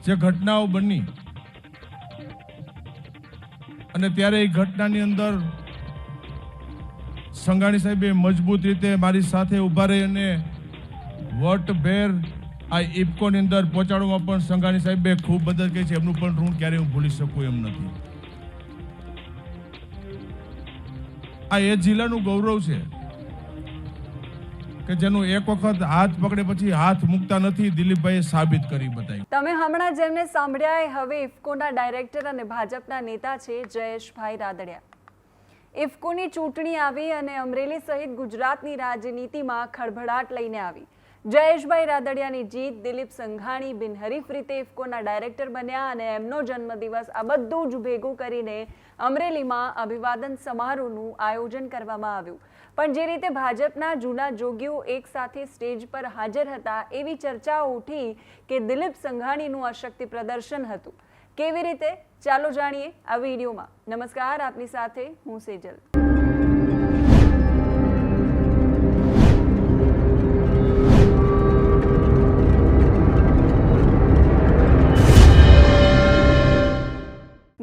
જે ઘટનાઓ બની અને ત્યારે એ ઘટનાની અંદર સંઘાણી સાહેબે મજબૂત રીતે મારી સાથે ઊભા રહી અને વટભેર આ ઇફકોની અંદર પહોંચાડવામાં પણ સંઘાણી સાહેબે ખૂબ મદદ કરી છે. એમનું પણ ઋણ ક્યારેય હું ભૂલી શકું એમ નથી. આ એ જિલ્લાનું ગૌરવ છે કે જેનું એક વખત હાથ પકડે પછી હાથ મૂકતા નથી. દિલીપભાઈએ સાબિત કરી બતાવ્યું. તમે હમણાં જેમને સાંભળ્યા હવે ઇફકોના ડાયરેક્ટર અને ભાજપના નેતા છે જયેશભાઈ રાદડિયા. ઇફકોની ચૂંટણી આવી અને અમરેલી સહિત ગુજરાતની રાજનીતિમાં ખળભળાટ લઈને આવી. જયેશભાઈ રાદડિયાની જીત, દિલીપ સંઘાણી બિનહરીફ રીતે ઇફકોના ડાયરેક્ટર બન્યા અને એમનો જન્મદિવસ, આ બધું જ ભેગું કરીને અમરેલીમાં અભિવાદન સમારોહનું આયોજન કરવામાં આવ્યું. પણ જે રીતે ભાજપના જૂના જોગીઓ એક સાથે સ્ટેજ પર હાજર હતા એવી ચર્ચાઓ ઉઠી કે દિલીપ સંઘાણીનું અશક્તિ પ્રદર્શન હતું. કેવી રીતે? ચાલો જાણીએ આ વિડીયોમાં. નમસ્કાર, આપની સાથે હું સેજલ.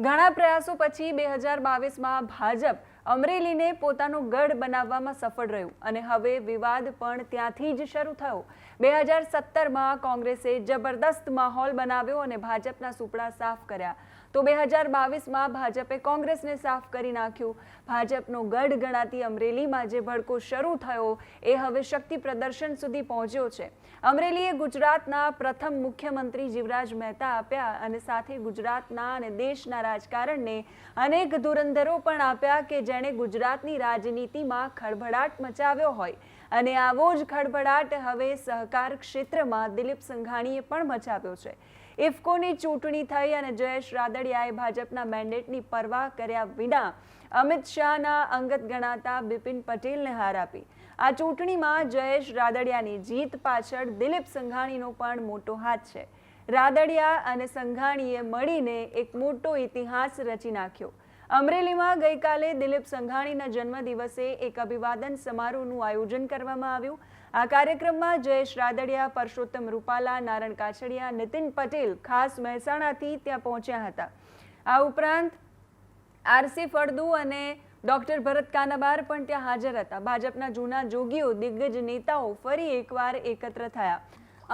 ઘણા પ્રયાસો પછી 2022માં ભાજપ અમરેલીને પોતાનો ગઢ બનાવવામાં સફળ રહ્યું અને હવે વિવાદ પણ ત્યાંથી જ શરૂ થયો. 2017માં કોંગ્રેસે જબરદસ્ત માહોલ બનાવ્યો અને ભાજપના સુપડા સાફ કર્યા. તો 2022માં ભાજપે કોંગ્રેસને સાફ કરી નાખ્યું. ભાજપનો ગઢ ગણાતી અમરેલીમાં જે ભડકો શરૂ થયો એ હવે શક્તિ પ્રદર્શન સુધી પહોંચ્યો છે. અમરેલીએ ગુજરાતના પ્રથમ મુખ્યમંત્રી જીવરાજ મહેતા આપ્યા અને સાથે ગુજરાતના અને દેશના રાજકારણને અનેક ધુરંધરો પણ આપ્યા કે જેણે ગુજરાતની રાજનીતિમાં ખળભળાટ મચાવ્યો હોય. અને આવો જ ખળભળાટ હવે સહકાર ક્ષેત્રમાં દિલીપ સંઘાણીએ પણ મચાવ્યો છે. ઇફકોની ચૂંટણી થઈ અને જયેશ રાદડિયાએ ભાજપના મેન્ડેટની પરવા કર્યા વિના અમિત શાહના અંગત ગણાતા બિપિન પટેલને હાર આપી. આ ચૂંટણીમાં જયેશ રાદડિયાની જીત પાછળ દિલીપ સંઘાણીનો પણ મોટો હાથ છે. રાદડિયા અને સંઘાણીએ મળીને એક મોટો ઇતિહાસ રચી નાખ્યો. અમરેલીમાં ગઈકાલે દિલીપ સંઘાણીના જન્મદિવસે એક અભિવાદન સમારોહનું આયોજન કરવામાં આવ્યું. આ કાર્યક્રમમાં જયેશ રાદડિયા, પરસોત્તમ રૂપાલા, નારણ કાછડિયા, નીતિન પટેલ ખાસ મહેસાણાથી ત્યાં પહોંચ્યા હતા. આ ઉપરાંત આરસી ફળદુ અને ડોક્ટર ભરત કાનાબાર પણ ત્યાં હાજર હતા. ભાજપના જૂના જોગીઓ, દિગ્ગજ નેતાઓ ફરી એકવાર એકત્ર થયા.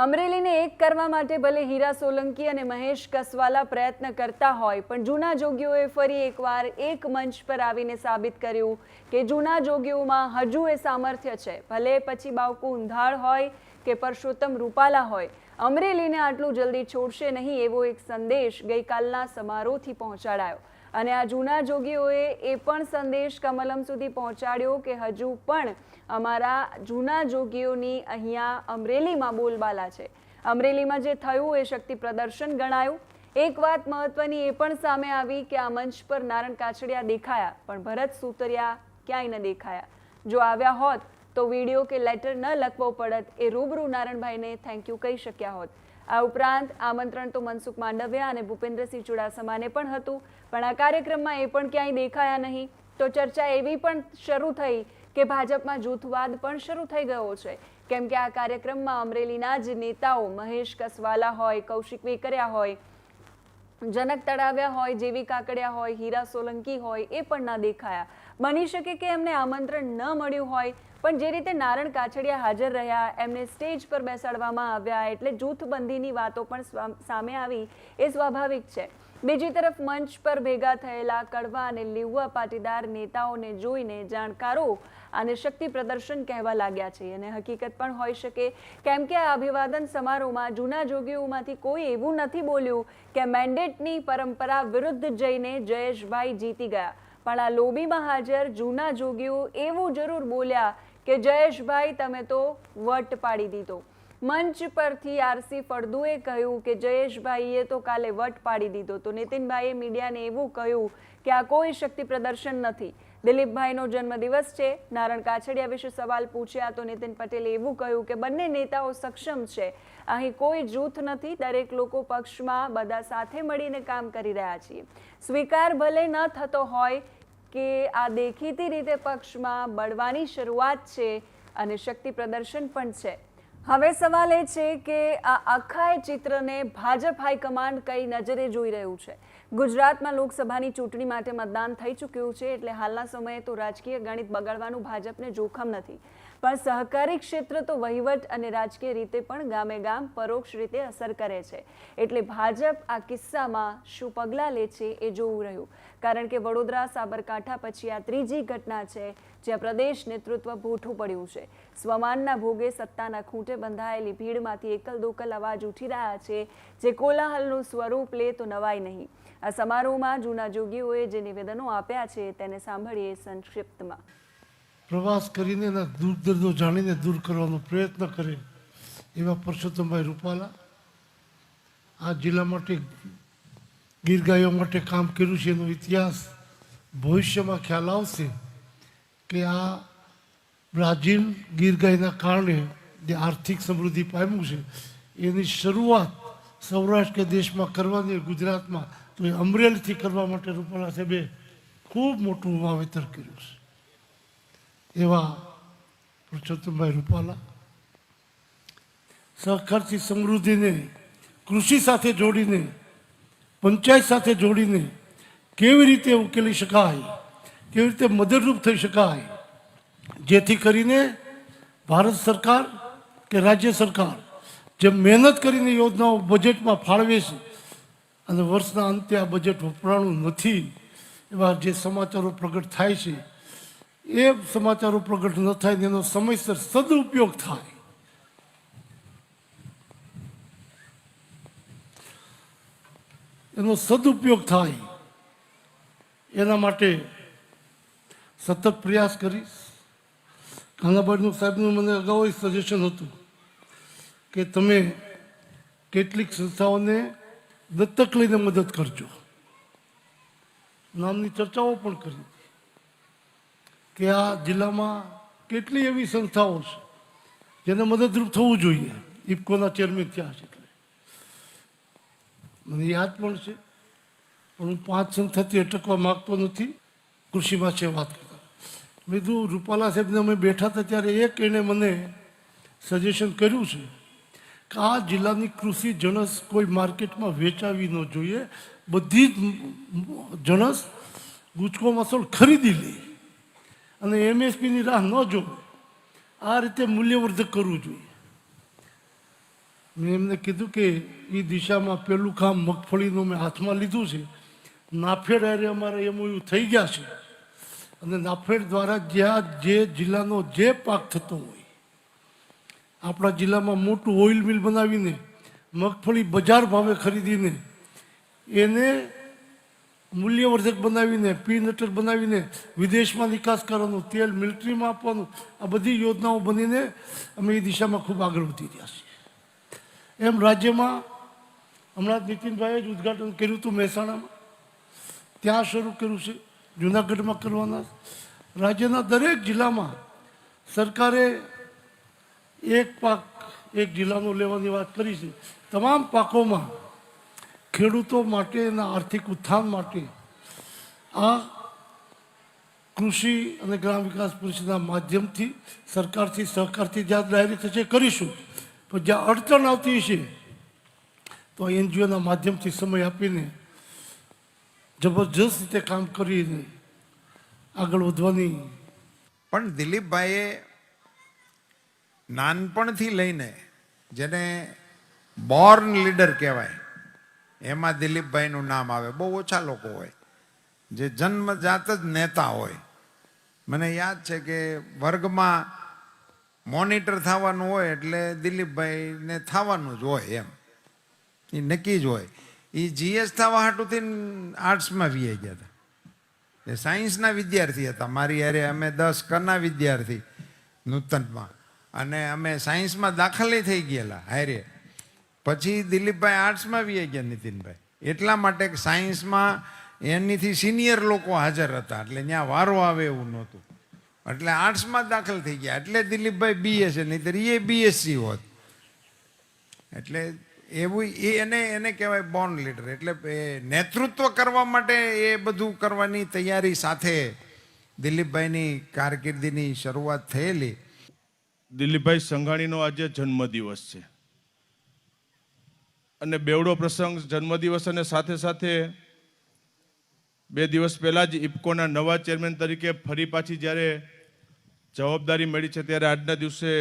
અમરેલીને એક કરવા માટે ભલે હીરા સોલંકી અને મહેશ કસવાલા પ્રયત્ન કરતા હોય, પણ જૂના જોગીઓએ ફરી એકવાર એક મંચ પર આવીને સાબિત કર્યું કે જૂના જોગીઓમાં હજુ એ સામર્થ્ય છે. ભલે પછી બાવકુ ઊંધાળ હોય કે પરસોત્તમ રૂપાલા હોય, અમરેલીને આટલું જલ્દી છોડશે નહીં એવો એક સંદેશ ગઈકાલના સમારોહથી પહોંચાડાયો. અને આ જૂના જોગીઓએ એ પણ સંદેશ કમલમ સુધી પહોંચાડ્યો કે હજુ પણ અમારા જૂના જોગીઓની અહીંયા અમરેલીમાં બોલબાલા છે. અમરેલીમાં જે થયું એ શક્તિ પ્રદર્શન ગણાયું. એક વાત મહત્વની એ પણ સામે આવી કે આ મંચ પર નારણ કાછડિયા દેખાયા, પણ ભરત સુતરિયા ક્યાંય ન દેખાયા. જો આવ્યા હોત તો વિડીયો કે લેટર ન લખવો પડત, એ રૂબરૂ નારણભાઈને થેન્ક યુ કહી શક્યા હોત. આ ઉપરાંત આમંત્રણ તો મનસુખ માંડવિયા અને ભૂપેન્દ્રસિંહ ચુડાસમાને પણ હતું, પણ આ કાર્યક્રમમાં એ પણ ક્યાંય દેખાયા નહીં. તો ચર્ચા એવી પણ શરૂ થઈ કે ભાજપમાં જૂથવાદ પણ શરૂ થઈ ગયો છે. કેમ કે આ કાર્યક્રમમાં અમરેલીના જ નેતાઓ મહેશ કસવાલા હોય, કૌશિક વેકરિયા હોય, જનક તળાવ્યા હોય, જેવી કાકડિયા હોય, હીરા સોલંકી હોય, એ પણ ના દેખાયા. બની શકે કે એમને આમંત્રણ ન મળ્યું હોય, પણ જે રીતે નારણ કાછડિયા હાજર રહ્યા, એમને સ્ટેજ પર બેસાડવામાં આવ્યા, એટલે જૂથબંધીની વાતો પણ સામે આવી એ સ્વાભાવિક છે. બીજી તરફ મંચ પર ભેગા થયેલા કડવા અને લીવવા પાટીદાર નેતાઓને જોઈને જાણકારો આને શક્તિ પ્રદર્શન કહેવા લાગ્યા છે. અને હકીકત પણ હોઈ શકે, કેમ કે આ અભિવાદન સમારોહમાં જૂના જોગીઓમાંથી કોઈ એવું નથી બોલ્યું કે મેન્ડેટની પરંપરા વિરુદ્ધ જઈને જયેશભાઈ જીતી ગયા. પણ આ લોબીમાં હાજર જૂના જોગીઓ એવું જરૂર બોલ્યા કે જયેશભાઈ તમે તો વટ પાડી દીધો. મંચ પરથી આરસી ફળદુએ કહ્યું કે જયેશભાઈએ તો કાલે વટ પાડી દીધો. તો નીતિનભાઈએ મીડિયાને એવું કહ્યું કે આ કોઈ શક્તિ પ્રદર્શન નથી. દિલીપભાઈનો જન્મદિવસ છે. નારણ કાછડિયા વિશે સવાલ પૂછ્યા તો નીતિન પટેલે એવું કહ્યું કે બંને નેતાઓ સક્ષમ છે, અહીં કોઈ જૂથ નથી, દરેક લોકો પક્ષમાં બધા સાથે મળીને કામ કરી રહ્યા છીએ. સ્વીકાર ભલે ન થતો હોય કે આ દેખીતી રીતે પક્ષમાં બળવાની શરૂઆત છે અને શક્તિ પ્રદર્શન પણ છે. હવે સવાલ એ છે કે આ આખા ચિત્રને ભાજપ હાઈકમાન્ડ કઈ નજરે જોઈ રહ્યું છે. ગુજરાતમાં લોકસભાની ચૂંટણી માટે મતદાન થઈ ચૂક્યું છે, એટલે હાલના સમયે તો રાજકીય ગણિત બગાડવાનું ભાજપને જોખમ નથી, પણ સહકારી ક્ષેત્ર તો વહીવટ અને રાજકીય રીતે પણ ગામે ગામ પરોક્ષ રીતે અસર કરે છે. એટલે ભાજપ આ કિસ્સામાં શું પગલાં લે છે એ જોવું રહ્યું, કારણ કે વડોદરા સાબરકાંઠા પછી આ ત્રીજી ઘટના છે જ્યાં પ્રદેશ નેતૃત્વ ભૂઠું પડ્યું છે. સ્વમાનના ભોગે સત્તાના ખૂંટે બંધાયેલી ભીડમાંથી એકલ દોકલ અવાજ ઉઠી રહ્યા છે, જે કોલાહલનું સ્વરૂપ લે તો નવાઈ નહીં. આ સમારોહમાં જૂના જોગીઓએ જે નિવેદનો આપ્યા છે તેને સાંભળીએ સંક્ષિપ્તમાં. પ્રવાસ કરીને એના દુઃખ દર્દો જાણીને દૂર કરવાનો પ્રયત્ન કરે એવા પરસોત્તમભાઈ રૂપાલા આ જિલ્લા માટે ગીર ગાયો માટે કામ કર્યું છે. એનો ઇતિહાસ ભવિષ્યમાં ખ્યાલ આવશે કે આ બ્રાઝિલ ગીર ગાયના કારણે જે આર્થિક સમૃદ્ધિ પામ્યું છે એની શરૂઆત સૌરાષ્ટ્ર કે દેશમાં કરવાની ગુજરાતમાં તો એ અમરેલીથી કરવા માટે રૂપાલા સાહેબે ખૂબ મોટું વાવેતર કર્યું છે. એવા પરસોત્તમભાઈ રૂપાલા સહકારથી સમૃદ્ધિને કૃષિ સાથે જોડીને પંચાયત સાથે જોડીને કેવી રીતે ઉકેલી શકાય, કેવી રીતે મદદરૂપ થઈ શકાય, જેથી કરીને ભારત સરકાર કે રાજ્ય સરકાર જે મહેનત કરીને યોજનાઓ બજેટમાં ફાળવે છે અને વર્ષના અંતે આ બજેટ વપરાણું નથી એવા જે સમાચારો પ્રગટ થાય છે, એ સમાચારો પ્રગટ ન થાય એનો સમયસર સદુપયોગ થાય. એનો સદુપયોગ થાય એના માટે સતત પ્રયાસ કરીશ. કાનાભાઈ સાહેબનું મને અગાઉ સજેશન હતું કે તમે કેટલીક સંસ્થાઓને દત્તક લઈને મદદ કરજો. નામની ચર્ચાઓ પણ કરી કે આ જિલ્લામાં કેટલી એવી સંસ્થાઓ છે જેને મદદરૂપ થવું જોઈએ. ઇફકોના ચેરમેન થયા છે એટલે મને યાદ પણ છે, પણ હું 5 સંસ્થાથી અટકવા માગતો નથી. કૃષિમાં છે વાત કરતા મેં કીધું રૂપાલા સાહેબને અમે બેઠા હતા ત્યારે એક એણે મને સજેશન કર્યું છે કે આ જિલ્લાની કૃષિ જણસ કોઈ માર્કેટમાં વેચાવી ન જોઈએ, બધી જ જણસ ગુજકો મસોલ ખરીદી લે અને એમએસપીની રાહ ન જોવે, આ રીતે મૂલ્યવર્ધક કરવું જોઈએ. મેં એમને કીધું કે એ દિશામાં પહેલું કામ મગફળીનું મેં હાથમાં લીધું છે. નાફેડ હારે અમારા એમઓયુ થઈ ગયા છે અને નાફેડ દ્વારા જ્યાં જે જિલ્લાનો જે પાક થતો હોય, આપણા જિલ્લામાં મોટું ઓઇલ મિલ બનાવીને મગફળી બજાર ભાવે ખરીદીને એને મૂલ્યવર્ધક બનાવીને પીનટર બનાવીને વિદેશમાં નિકાસ કરવાનો, તેલ મિલિટરીમાં આપવાનું, આ બધી યોજનાઓ બનીને અમે એ દિશામાં ખૂબ આગળ વધી રહ્યા છીએ. એમ રાજ્યમાં હમણાં નીતિનભાઈએ જ ઉદ્ઘાટન કર્યું હતું મહેસાણામાં, ત્યાં શરૂ કર્યું છે, જુનાગઢમાં કરવાના. રાજ્યના દરેક જિલ્લામાં સરકારે એક પાક એક જિલ્લાનો લેવાની વાત કરી છે. તમામ પાકોમાં ખેડૂતો માટે એના આર્થિક ઉત્થાન માટે આ કૃષિ અને ગ્રામ વિકાસ પરિષદના માધ્યમથી સરકારથી સહકારથી જ્યાં ડાયરેક્ટ થશે કરીશું, પણ જ્યાં અડચણ આવતી છે તો એનજીઓના માધ્યમથી સમય આપીને જબરજસ્ત રીતે કામ કરીને આગળ વધવાની. પણ દિલીપભાઈએ નાનપણથી લઈને જેને બોર્ન લીડર કહેવાય એમાં દિલીપભાઈનું નામ આવે. બહુ ઓછા લોકો હોય જે જન્મજાત જ નેતા હોય. મને યાદ છે કે વર્ગમાં મોનિટર થવાનું હોય એટલે દિલીપભાઈને થવાનું જ હોય, એમ એ નક્કી જ હોય. એ જીએસ થવા હાટુથી આર્ટ્સમાં વી ગયા હતા. એ સાયન્સના વિદ્યાર્થી હતા. મારી યારે અમે 10 કરના વિદ્યાર્થી નૂતનમાં, અને અમે સાયન્સમાં દાખલે થઈ ગયેલા હારે. પછી દિલીપભાઈ આર્ટ્સમાં વી ગયા નીતિનભાઈ, એટલા માટે સાયન્સમાં એનીથી સિનિયર લોકો હાજર હતા એટલે ત્યાં વારો આવે એવું નહોતું, એટલે આર્ટ્સમાં દાખલ થઈ ગયા. એટલે દિલીપભાઈ બીએસસી, નહીંતર એ બીએસસી હોત. એટલે એવું એને કહેવાય બોર્ન લીડર. એટલે નેતૃત્વ કરવા માટે એ બધું કરવાની તૈયારી સાથે દિલીપભાઈની કારકિર્દીની શરૂઆત થયેલી. દિલીપભાઈ સંઘાણીનો આજે જન્મદિવસ છે અને બેવડો પ્રસંગ જન્મદિવસ અને સાથે સાથે 2 દિવસ પહેલા જ ઇફકોના નવા ચેરમેન તરીકે ફરી પાછી જ્યારે જવાબદારી મળી છે ત્યારે આજના દિવસે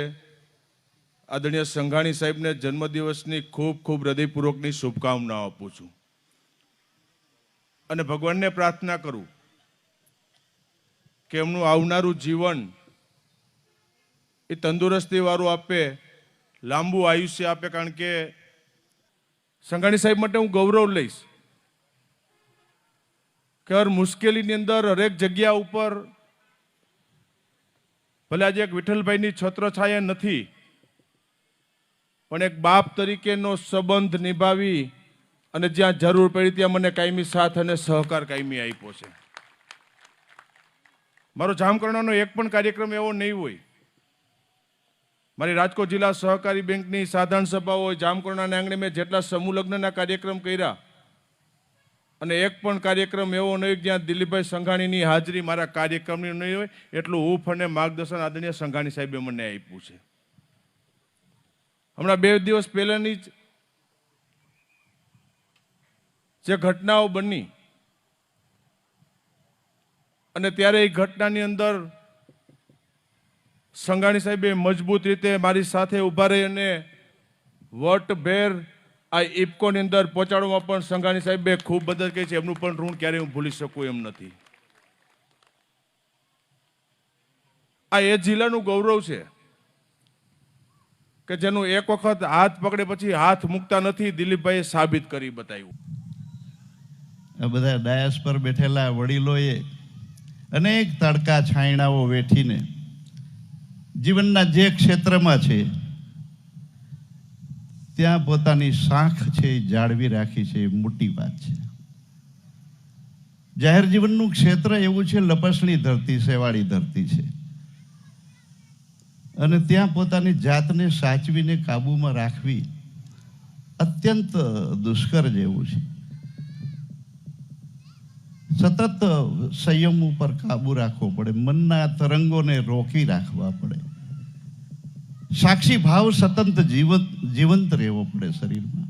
આદરણીય સંઘાણી સાહેબને જન્મદિવસની ખૂબ ખૂબ હૃદયપૂર્વકની શુભકામનાઓ આપું છું અને ભગવાનને પ્રાર્થના કરું કે એમનું આવનારું જીવન એ તંદુરસ્તીવાળું આપે, લાંબુ આયુષ્ય આપે. કારણ કે સંઘાણી સાહેબ માટે હું ગૌરવ લઈશ કે હર મુશ્કેલીની અંદર હરેક જગ્યા ઉપર ભલે આજે એક વિઠ્ઠલભાઈની છત્રછાયા નથી પણ એક બાપ તરીકેનો સંબંધ નિભાવી અને જ્યાં જરૂર પડી ત્યાં મને કાયમી સાથ અને સહકાર કાયમી આપ્યો છે. મારો જામકરણાનો એક પણ કાર્યક્રમ એવો નહીં હોય. મારી રાજકોટ જિલ્લા સહકારી બેંકની સાધારણ સભા હોય, જામકરણાના આંગણે મેં જેટલા સમૂહ લગ્નના કાર્યક્રમ કર્યા અને એક પણ કાર્યક્રમ એવો નહીં જ્યાં દિલીપભાઈ સંઘાણીની હાજરી મારા કાર્યક્રમની નહીં હોય. એટલું હૂફ અને માર્ગદર્શન આદરણીય સંઘાણી સાહેબે મને આપ્યું છે. હમણાં 2 દિવસ પહેલાની જે ઘટનાઓ બની અને ત્યારે એ ઘટનાની અંદર સંઘાણી સાહેબે મજબૂત રીતે મારી સાથે ઊભા રહી અને વટભેર આ ઇફકોની અંદર પહોંચાડવામાં પણ સંઘાણી સાહેબે ખૂબ મદદ કરી છે. એમનું પણ ઋણ ક્યારેય હું ભૂલી શકું એમ નથી. આ એ જિલ્લાનું ગૌરવ છે કે જેનું એક વખત હાથ પકડે પછી હાથ મૂકતા નથી. દિલીપભાઈએ સાબિત કરી બતાવ્યું. આ બધા ડાયસ પર બેઠેલા વડીલોએ અનેક તડકા છાંયડાઓ વેઠીને જીવનના જે ક્ષેત્રમાં છે ત્યાં પોતાની શાખ છે એ જાળવી રાખી છે. એ મોટી વાત છે. જાહેર જીવનનું ક્ષેત્ર એવું છે, લપસણી ધરતી, સેવાળી ધરતી છે અને ત્યાં પોતાની જાતને સાચવીને કાબૂમાં રાખવી અત્યંત દુષ્કર જેવું છે. સતત સંયમ ઉપર કાબુ રાખવો પડે, મનના તરંગોને રોકી રાખવા પડે, સાક્ષી ભાવ સતત જીવંત રહેવો પડે શરીરમાં.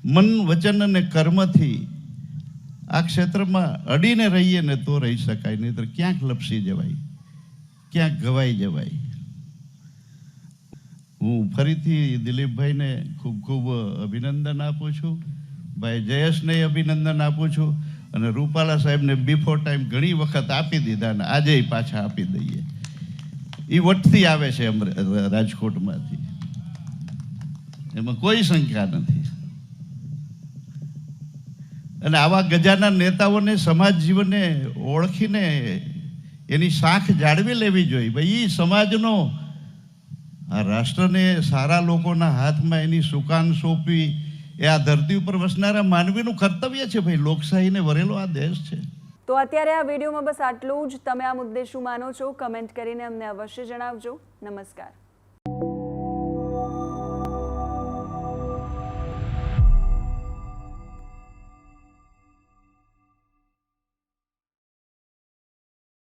મન, વચન અને કર્મથી આ ક્ષેત્રમાં અડીને રહીએ ને તો રહી શકાય, નહીંતર ક્યાંક લપસી જવાય, ક્યાંક ગવાઈ જવાય. હું ફરીથી દિલીપભાઈને ખૂબ ખૂબ અભિનંદન આપું છું. ભાઈ જયેશને અભિનંદન આપું છું અને રૂપાલા સાહેબને બિફોર ટાઈમ ઘણી વખત આપી દીધા અને આજે પાછા આપી દઈએ. એ વટથી આવે છે રાજકોટમાંથી, એમાં કોઈ શંકા નથી. અને આવા ગજાના નેતાઓને સમાજ જીવનને ઓળખીને એની શાખ જાળવી લેવી જોઈએ. ભાઈ એ સમાજનો, આ રાષ્ટ્રને સારા લોકોના હાથમાં એની સુકાન સોંપવી એ આ ધરતી ઉપર વસનારા માનવીનું કર્તવ્ય છે. ભાઈ લોકશાહીને વરેલો આ દેશ છે. તો અત્યારે આ વિડીયોમાં બસ આટલું જ. તમે આ મુદ્દે શું માનો છો કમેન્ટ કરીને અમને અવશ્ય જણાવજો. નમસ્કાર.